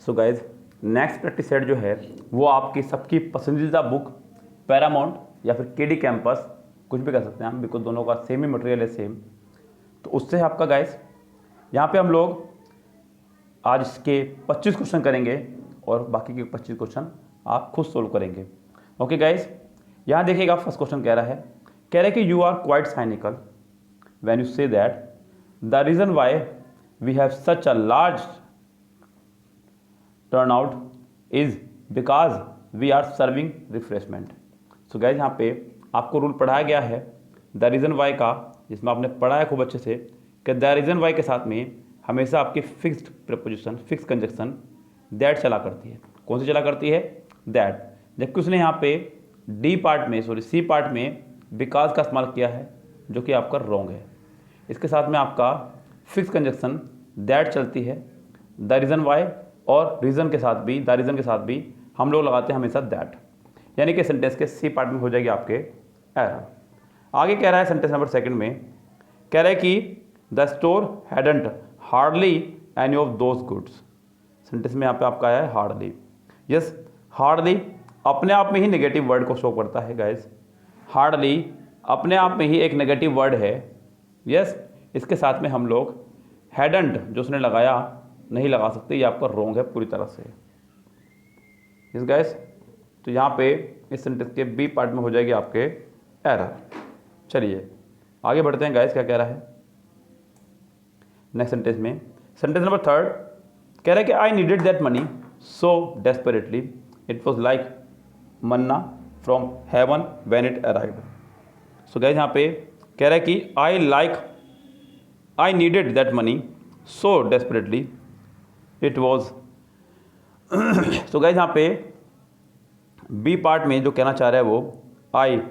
So guys next practice set जो है वो आपकी सबकी पसंदीदा बुक पैरामाउंट या फिर केडी कैंपस, कुछ भी कर सकते हैं हम, बिकॉज दोनों का सेम ही मटेरियल है, सेम। तो उससे आपका गाइज यहाँ पे हम लोग आज इसके 25 क्वेश्चन करेंगे और बाकी के 25 क्वेश्चन आप खुद सोल्व करेंगे। ओके गाइज, यहाँ देखिएगा फर्स्ट क्वेश्चन कह रहा है कि you are quite cynical when you say that the reason why we have such a large turnout is because we are serving refreshment. So guys यहाँ पे आपको रूल पढ़ाया गया है द रीज़न वाई का, जिसमें आपने पढ़ा है खूब अच्छे से कि द रीज़न वाई के साथ में हमेशा आपकी fixed preposition, fix conjunction that चला करती है। कौन सी चला करती है? दैट। जबकि उसने यहाँ पे सी पार्ट में बिकॉज का इस्तेमाल किया है, जो कि आपका रॉन्ग है। इसके साथ में आपका फिक्स कंजक्शन दैट चलती है, द रीज़न वाई और रीज़न के साथ भी हम लोग लगाते हैं हमेशा दैट, यानी कि सेंटेंस के सी पार्ट में हो जाएगी आपके एरर। आगे कह रहा है सेंटेंस नंबर सेकंड में, कह रहा है कि the store hadn't hardly any of those goods. Sentence में यहाँ पे आपका है हार्डली। यस, हार्डली अपने आप में ही नेगेटिव वर्ड को शो करता है गाइज। हार्डली अपने आप में ही एक नेगेटिव वर्ड है। यस, इसके साथ में हम लोग हैडंट जो उसने लगाया नहीं लगा सकते, ये आपका रॉन्ग है पूरी तरह से। यस गाइज, तो यहाँ पे इस सेंटेंस के बी पार्ट में हो जाएगी आपके एरर। चलिए आगे बढ़ते हैं गाइज, क्या कह रहा है नेक्स्ट सेंटेंस में। सेंटेंस नंबर थर्ड कह रहा है कि I needed that money so desperately it was like Manna from heaven when it arrived. So guys यहाँ पे कह रहा है कि I needed that money so desperately it was. So guys यहाँ पे बी पार्ट में जो कहना चाह रहा है वो आई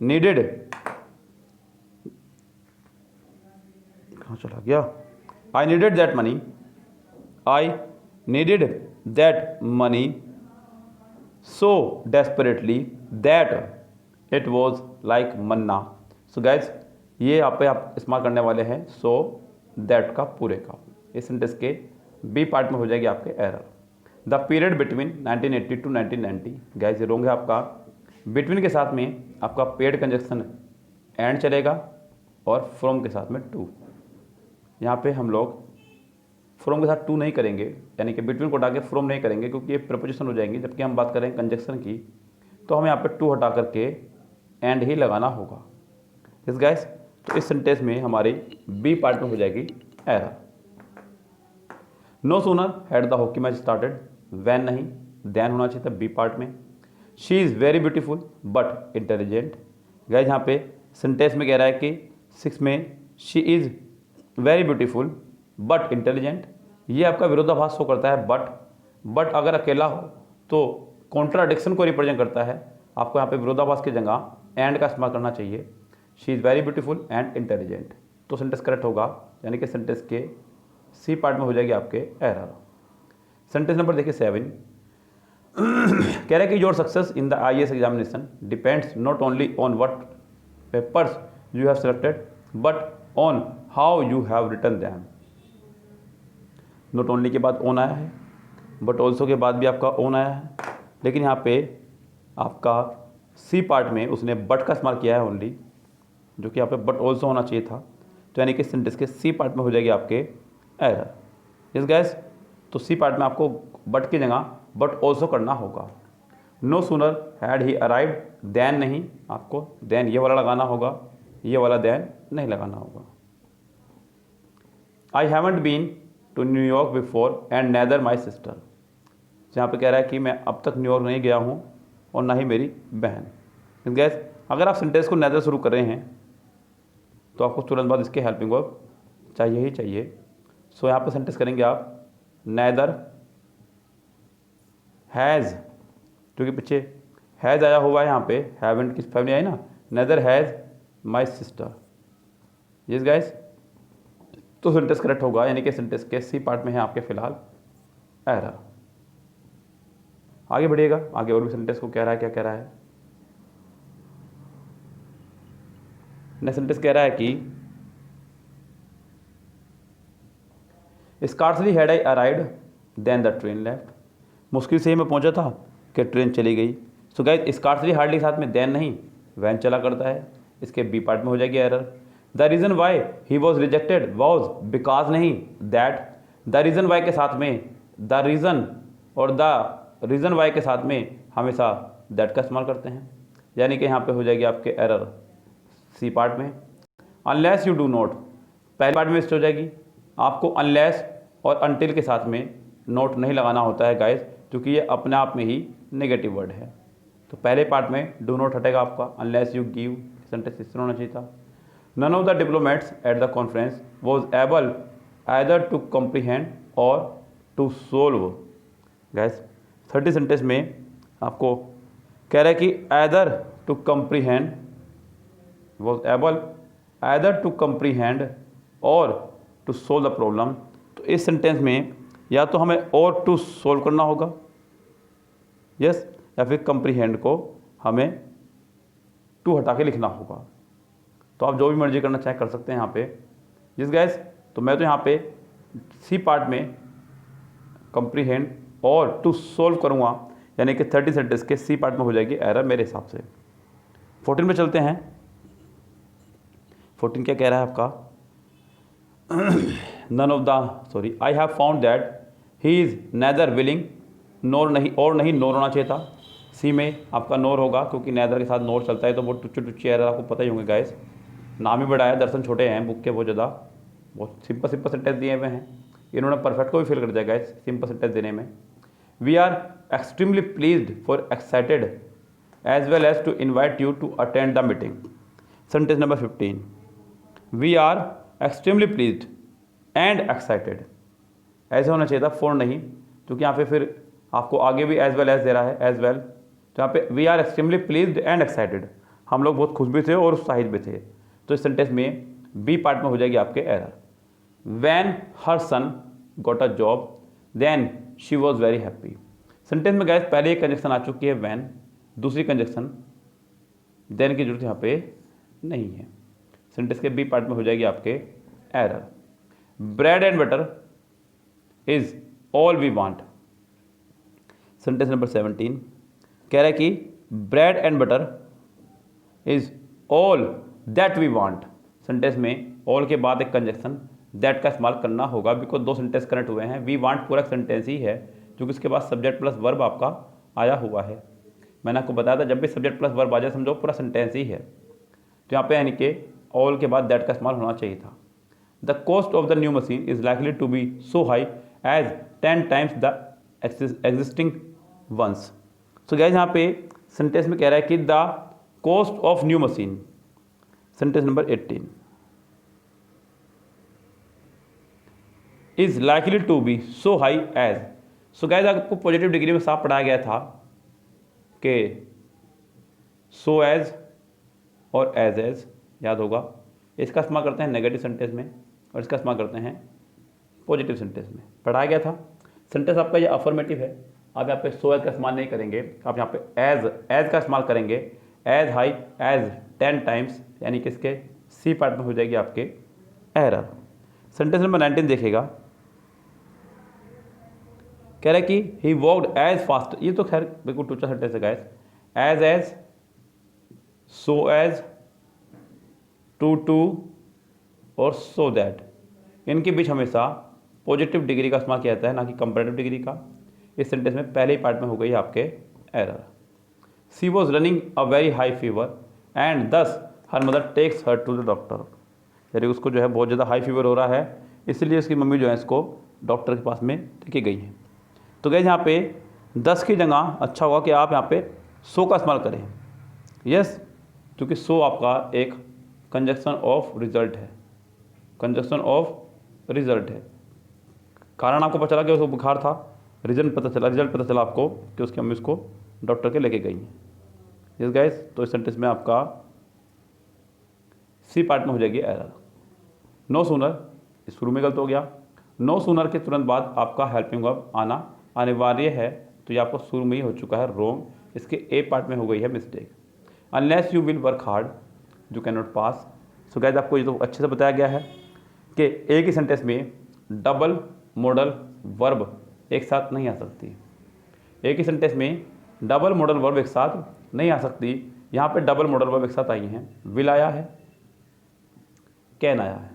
नीडेड, कहाँ चला गया, I needed that money so desperately that it was like manna। So guys, ये यहाँ पे आप इस्तेमाल करने वाले हैं so that का पूरे का। इस सेंटेंस के बी पार्ट में हो जाएगी आपके error. The period between 1980 to 1990। Guys ये रॉन्ग है आपका। बिटवीन के साथ में आपका पेड कंजक्शन एंड चलेगा और फ्रॉम के साथ में टू। यहाँ पे हम लोग फ्रॉम के साथ टू नहीं करेंगे, यानी कि बिटवीन को हटा के फ्रॉम नहीं करेंगे, क्योंकि ये प्रपोजिशन हो जाएंगी। जबकि हम बात करें कंजक्शन की तो हमें यहाँ पे टू हटा करके एंड ही लगाना होगा। इस गाइस, तो इस सेंटेंस में हमारी बी पार्ट में हो जाएगी error. No sooner had the hockey match started when नहीं, देन होना चाहिए था बी पार्ट में। She is very beautiful but intelligent. Guys यहाँ पे सेंटेंस में कह रहा है कि 6 में she is very beautiful but intelligent, ये आपका विरोधाभास शो करता है। बट अगर अकेला हो तो कॉन्ट्राडिक्शन को रिप्रेजेंट करता है। आपको यहाँ पे विरोधाभास की जगह एंड का इस्तेमाल करना चाहिए। She is very beautiful and intelligent, तो सेंटेंस करेक्ट होगा, यानी कि सेंटेंस के सी पार्ट में हो जाएगी आपके एरर। सेंटेंस नंबर देखिए 7 कह रहा है कि your success in the IAS examination depends not only on what papers you have selected but on how you have written them. Not only के बाद ऑन आया है, बट ऑल्सो के बाद भी आपका ऑन आया है, लेकिन यहाँ पे आपका सी पार्ट में उसने बट का इस्तेमाल किया है ओनली, जो कि यहाँ पे बट ऑल्सो होना चाहिए था। तो यानी कि सेंटेंस के सी पार्ट में हो जाएगी आपके एरर। यस गाइस, तो सी पार्ट में आपको बट की जगह बट ऑल्सो करना होगा। No sooner had he arrived then नहीं, आपको देन ये वाला लगाना होगा, ये वाला देन नहीं लगाना होगा। I haven't been to New York before and neither my sister. जहाँ पे कह रहा है कि मैं अब तक न्यूयॉर्क नहीं गया हूँ और ना ही मेरी बहन। गैस, अगर आप सेंटेंस को नेदर शुरू कर रहे हैं तो आपको तुरंत बाद इसके हेल्पिंग वर्ब चाहिए ही चाहिए। सो यहाँ पर सेंटेंस करेंगे आप नेदर हैज़, क्योंकि पीछे हैज़ आया हुआ है, यहाँ पे हैवेंट की फैमिली आई ना, neither has my sister. Yes guys, तो सेंटेंस करेक्ट होगा, यानी कि सेंटेंस के सी पार्ट में है आपके फिलहाल एरर। आगे बढ़िएगा, आगे और भी सेंटेंस को कह रहा है, क्या कह रहा है नेक्स्ट सेंटेंस कह रहा है कि scarcely had I arrived then the train left. मुश्किल से ही मैं पहुंचा था कि ट्रेन चली गई। सो गाइस स्कार्सली हार्डली के साथ में देन नहीं, वैन चला करता है, इसके बी पार्ट में हो जाएगी error. The reason why he was rejected was because नहीं, दैट। द रीज़न वाई के साथ में द रीज़न और द रीज़न वाई के साथ में हमेशा दैट का इस्तेमाल करते हैं, यानी कि यहाँ पे हो जाएगी आपके एरर सी पार्ट में। अनलेस यू डू नोट, पहले पार्ट में हो जाएगी, आपको अनलेस और अनटिल के साथ में नोट नहीं लगाना होता है गाइस, क्योंकि ये अपने आप में ही नेगेटिव वर्ड है। तो पहले पार्ट में डू नॉट हटेगा आपका, अनलेस यू गिव सेंटेंस इस तरह होना चाहिए था। None of the diplomats at the conference was able either to comprehend or to solve. Guys 30 sentence में आपको कह रहा है कि either to comprehend was able either to comprehend or to solve the problem. तो इस सेंटेंस में या तो हमें और टू सोल्व करना होगा, यस, या फिर कॉम्प्रीहेंड को हमें टू हटा के लिखना होगा। तो आप जो भी मर्जी करना चाहे कर सकते हैं यहाँ पे, जिस गैस। तो मैं तो यहाँ पे सी पार्ट में कॉम्प्रीहेंड और टू सोल्व करूँगा, यानी कि 30 सेंटेंस के सी पार्ट में हो जाएगी एरर मेरे हिसाब से। 14 में चलते हैं। 14 क्या कह रहा है आपका, none of the sorry I have found that he is neither willing, nor नहीं, और नहीं नोर होना चाहिए था। सी में आपका नोर होगा, क्योंकि नैदर के साथ नोर चलता है तो वो टुच्ची टुच्ची एरर आपको पता ही होंगे गाइस। नाम ही बड़ा है, दर्शन छोटे हैं बुक के, बहुत ज़्यादा बहुत सिंपल सेंटेंस दिए हुए हैं, इन्होंने परफेक्ट को भी फिल कर दिया गाइस सिंपल सेंटेंस देने में। We are extremely pleased for excited as well as to invite you to attend the meeting. Sentence number 15, we are extremely pleased and excited, ऐसे होना चाहिए था फॉर नहीं, क्योंकि यहाँ पे फिर आपको आगे भी एज वेल एज दे रहा है, एज वेल। तो यहाँ पे we are extremely pleased and excited, हम लोग बहुत खुश भी थे और उत्साहित भी थे। तो इस सेंटेंस में बी पार्ट में हो जाएगी आपके error. When her son got a job then she was very happy. Sentence में गैस पहले एक कंजक्शन आ चुकी है वैन, दूसरी कंजक्शन देन की जरूरत यहाँ पे नहीं है। सेंटेंस के बी पार्ट में हो जाएगी आपके error. Bread and butter is all we want. Sentence number 17 कह रहा है कि bread and butter is all that we want. Sentence में ऑल के बाद एक कंजक्शन दैट का इस्तेमाल करना होगा, बिकॉज दो सेंटेंस कनेक्ट हुए हैं। वी वांट पूरा सेंटेंस ही है, क्योंकि उसके बाद सब्जेक्ट प्लस वर्ब आपका आया हुआ है। मैंने आपको बताया था जब भी सब्जेक्ट प्लस वर्ब आ जाए समझो पूरा सेंटेंस ही है। तो यहाँ पे यानी कि ऑल के बाद दैट का इस्तेमाल होना चाहिए था। The cost of the new machine is likely to be so high as 10 times the existing ones. So guys यहाँ पे सेंटेंस में कह रहा है कि the cost of new machine, sentence number 18, is likely to be so high as. So guys आपको positive degree में साफ पढ़ाया गया था कि सो एज और एज याद होगा। इसका इस्तेमाल करते हैं नेगेटिव सेंटेंस में और इसका इस्तेमाल करते हैं पॉजिटिव सेंटेंस में, पढ़ाया गया था। सेंटेंस आपका ये अफर्मेटिव है, आप यहाँ पे सो एज का इस्तेमाल नहीं करेंगे, आप यहाँ पे एज का इस्तेमाल करेंगे। एज हाई एज 10 टाइम्स, यानी कि इसके सी पार्ट में हो जाएगी आपके एरर। सेंटेंस नंबर 19 देखिएगा, कह रहा है कि ही वॉक्ड एज फास्ट। ये तो खैर बिल्कुल टूचा सेंटेंस है guys. As so as, to or so that, इनके बीच हमेशा पॉजिटिव डिग्री का इस्तेमाल किया जाता है, ना कि कंपैरेटिव डिग्री का। इस सेंटेंस में पहले ही पार्ट में हो गई आपके error. She was running a very high fever and thus her mother takes her to the doctor. यानी उसको जो है बहुत ज़्यादा हाई फीवर हो रहा है, इसलिए उसकी मम्मी जो है इसको डॉक्टर के पास में लेके गई है। तो गए यहाँ पे 10 की जगह अच्छा होगा कि आप यहाँ पे सो का इस्तेमाल करें, यस, क्योंकि सो आपका एक कंजक्शन ऑफ रिजल्ट है, कंजक्शन ऑफ रिजल्ट है। कारण आपको पता चला कि उसको बुखार था, रिजल्ट पता चला आपको कि उसकी मम्मी उसको डॉक्टर के लेके गई हैं। यस गाइस, तो इस सेंटेंस में आपका सी पार्ट में हो जाएगी एरर। नो सूनर, शुरू में गलत हो गया। नो सूनर के तुरंत बाद आपका हेल्पिंग वर्ब आना अनिवार्य है, तो ये आपको शुरू में ही हो चुका है रॉन्ग। इसके ए पार्ट में हो गई है mistake. Unless you will work hard you can not pass. So guys आपको ये तो अच्छे से बताया गया है कि एक ही सेंटेंस में डबल मॉडल वर्ब एक साथ नहीं आ सकती। एक ही सेंटेंस में डबल मॉडल वर्ब एक साथ नहीं आ सकती। यहाँ पे डबल मॉडल वर्ब एक साथ आई हैं, विल आया है, कैन आया है।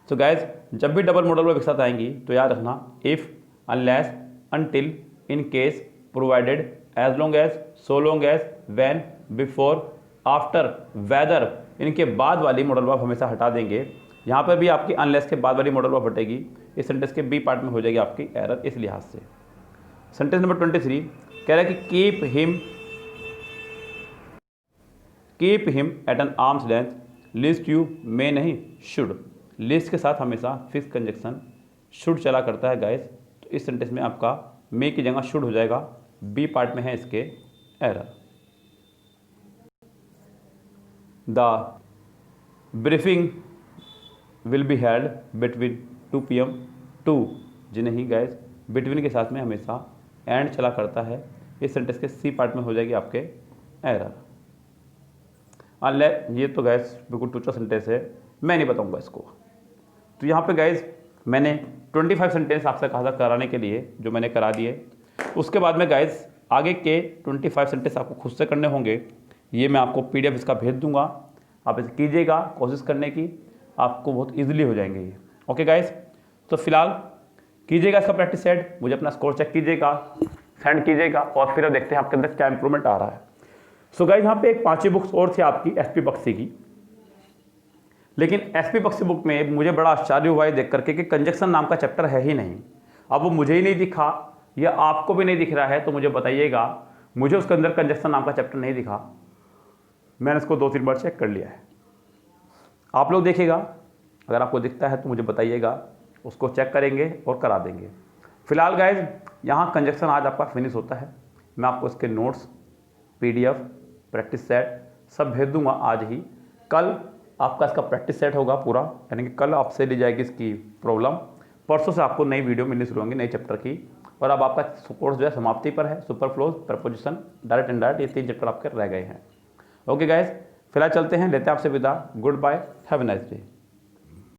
सो गाइज जब भी डबल मॉडल वर्ब एक साथ आएंगी तो याद रखना if, unless, until, in case, provided, as long as, so long as, when, before, after, whether, इनके बाद वाली मॉडल वर्ब हमेशा हटा देंगे। यहाँ पर भी आपकी अनलेस के बाद वाली मॉडल वर्ब हटेगी, इस सेंटेंस के बी पार्ट में हो जाएगी आपकी एरर इस लिहाज से। सेंटेंस नंबर 23 कह रहा है कि keep him at an arms length, lest you may नहीं शुड। लिस्ट के साथ हमेशा फिक्स कंजक्शन शुड चला करता है गाइस, तो इस सेंटेंस में आपका मे की जगह शुड हो जाएगा, बी पार्ट में है इसके error. The briefing will be held between 2 PM to, जी नहीं गाइस, बिटवीन के साथ में हमेशा एंड चला करता है, इस सेंटेंस के सी पार्ट में हो जाएगी आपके एरर। अनलेस, ये तो गाइस बिल्कुल टूचा सेंटेंस है, मैं नहीं बताऊंगा इसको। तो यहाँ पे गाइस मैंने 25 सेंटेंस आपसे कहा था कराने के लिए, जो मैंने करा दिए। उसके बाद में गाइस आगे के 25 सेंटेंस आपको खुद से करने होंगे, ये मैं आपको PDF इसका भेज दूंगा, आप इसे कीजिएगा, कोशिश करने की, आपको बहुत ईजिली हो जाएंगे ये। ओके गाइस, तो फिलहाल कीजिएगा इसका प्रैक्टिस सेट, मुझे अपना स्कोर चेक कीजिएगा, सेंड कीजिएगा, और फिर देखते हैं आपके अंदर क्या इंप्रूवमेंट आ रहा है। सो गाइस यहाँ पे एक 5वीं बुक्स और थी आपकी SP बख्शी की, लेकिन SP बख्शी बुक में मुझे बड़ा आश्चर्य हुआ है देख करके कि कंजक्शन नाम का चैप्टर है ही नहीं। अब वो मुझे ही नहीं दिखा या आपको भी नहीं दिख रहा है तो मुझे बताइएगा, मुझे उसके अंदर कंजक्शन नाम का चैप्टर नहीं दिखा। मैंने इसको 2-3 बार चेक कर लिया है, आप लोग देखिएगा, अगर आपको दिखता है तो मुझे बताइएगा, उसको चेक करेंगे और करा देंगे। फिलहाल गाइज यहाँ कंजक्शन आज आपका फिनिश होता है, मैं आपको इसके नोट्स, PDF, प्रैक्टिस सेट सब भेज दूंगा आज ही। कल आपका इसका प्रैक्टिस सेट होगा पूरा, यानी कि कल आपसे ली जाएगी इसकी प्रॉब्लम, परसों से आपको नई वीडियो मिलनी शुरू होंगी नए चैप्टर की, और अब आपका कोर्स जो है समाप्ति पर है। सुपरफ्लोज, प्रपोजिशन, डायरेक्ट इनडायरेक्ट, ये 3 चैप्टर आपके रह गए हैं। ओके गाइज, फिलहाल चलते हैं, लेते हैं आपसे विदा, goodbye, have a nice day.